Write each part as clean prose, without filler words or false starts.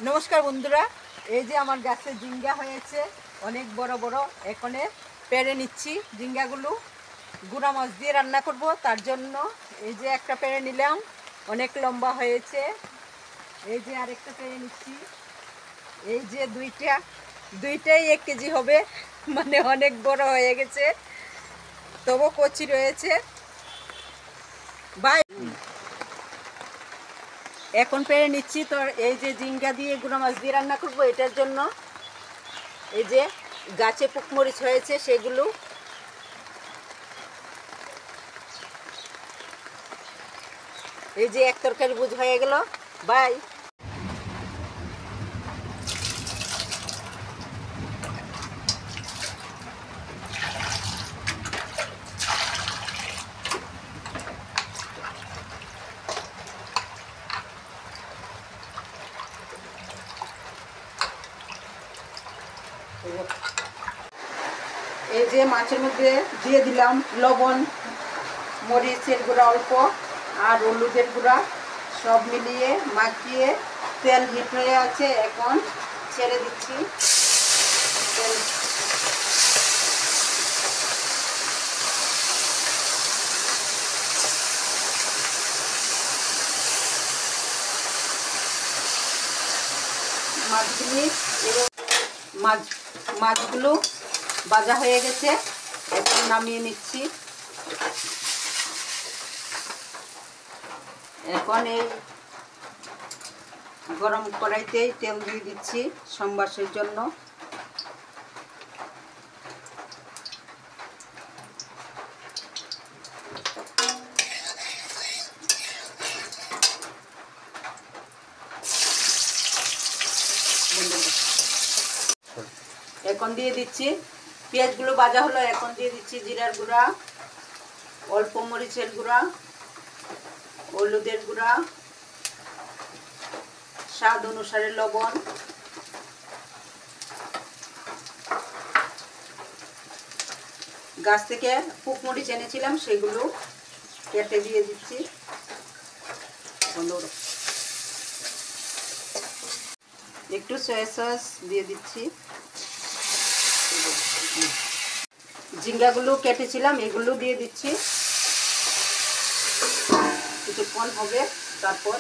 নমস্কার বন্ধুরা, এই যে আমার গাছে জিঙ্গা হয়েছে অনেক বড় বড়। এখানে পেড়ে নিচ্ছি জিঙ্গাগুলো, গুঁড়া মাছ দিয়ে রান্না করব। তার জন্য এই যে একটা পেড়ে নিলাম, অনেক লম্বা হয়েছে। এই যে আরেকটা পেড়ে নিচ্ছি, এই যে দুইটাই 1 কেজি হবে, মানে অনেক বড় হয়ে গেছে, তবু কচি রয়েছে। বাই, এখন পেড়ে নিচ্ছি। তো এই যে জিঙ্গা দিয়ে গুঁড়া মাছ দিয়ে রান্না করব, এটার জন্য এই যে গাছে পুকমরিচ হয়েছে সেগুলো এই যে এক তরকারি বুঝ হয়ে গেল। বাই। এই যে মাছের মধ্যে দিয়ে দিলাম লবণ, মরিচের গুঁড়া অল্প আর হলুদের গুঁড়া, সব মিলিয়ে মাখিয়ে তেল হিট হয়ে আছে, এখন ছেড়ে দিচ্ছি তেল। মাছগুলো ভাজা হয়ে গেছে, এখন নামিয়ে নিচ্ছি। এখন এই গরম কড়াইতেই তেল দিয়ে দিচ্ছি সম্বাসের জন্য। এখন দিয়ে দিচ্ছি পেঁয়াজগুলো ভাজা হলো, এখন দিয়ে দিচ্ছি জিরার গুঁড়া, অল্প মরিচের গুঁড়া, হলুদের গুঁড়া, স্বাদ অনুসারে লবণ, গাছ থেকে পুকমরিচ এনেছিলাম সেগুলো কেটে দিয়ে দিচ্ছি। একটু সয়া সস দিয়ে দিচ্ছি। জিঙ্গাগুলো কেটেছিলাম এগুলো দিয়ে দিচ্ছি, কিছুক্ষণ হবে, তারপর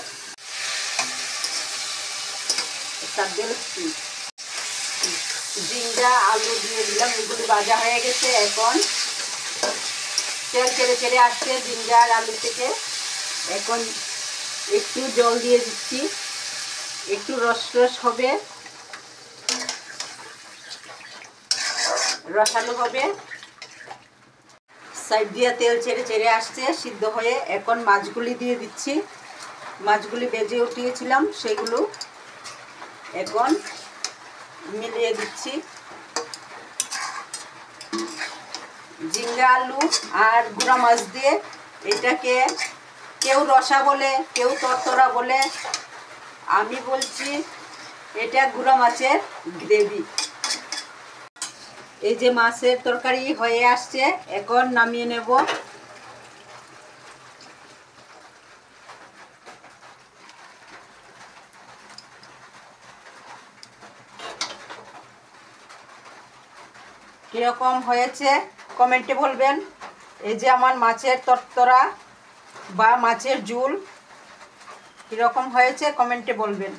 জিঙ্গা আলু দিয়ে দিলাম, এগুলো ভাজা হয়ে গেছে। এখন তেল ছেড়ে ছেড়ে আসছে জিঙ্গা আর আলু থেকে। এখন একটু জল দিয়ে দিচ্ছি, একটু রস রস হবে, রসালো হবে। সাইড দিয়ে তেল ছেড়ে ছেড়ে আসছে সিদ্ধ হয়ে। এখন মাছগুলি দিয়ে দিচ্ছি, মাছগুলি ভেজে উঠিয়েছিলাম সেগুলো এখন মিলিয়ে দিচ্ছি। জিঙ্গা আলু আর গুঁড়া মাছ দিয়ে এটাকে কেউ রসা বলে, কেউ তরতরা বলে, আমি বলছি এটা গুঁড়া মাছের গ্রেভি। এই যে মাছের তরকারি হয়ে আসছে, এখন নামিয়ে নেব। কিরকম হয়েছে কমেন্টে বলবেন। এই যে আমার মাছের তরতরা বা মাছের ঝোল কিরকম হয়েছে কমেন্টে বলবেন।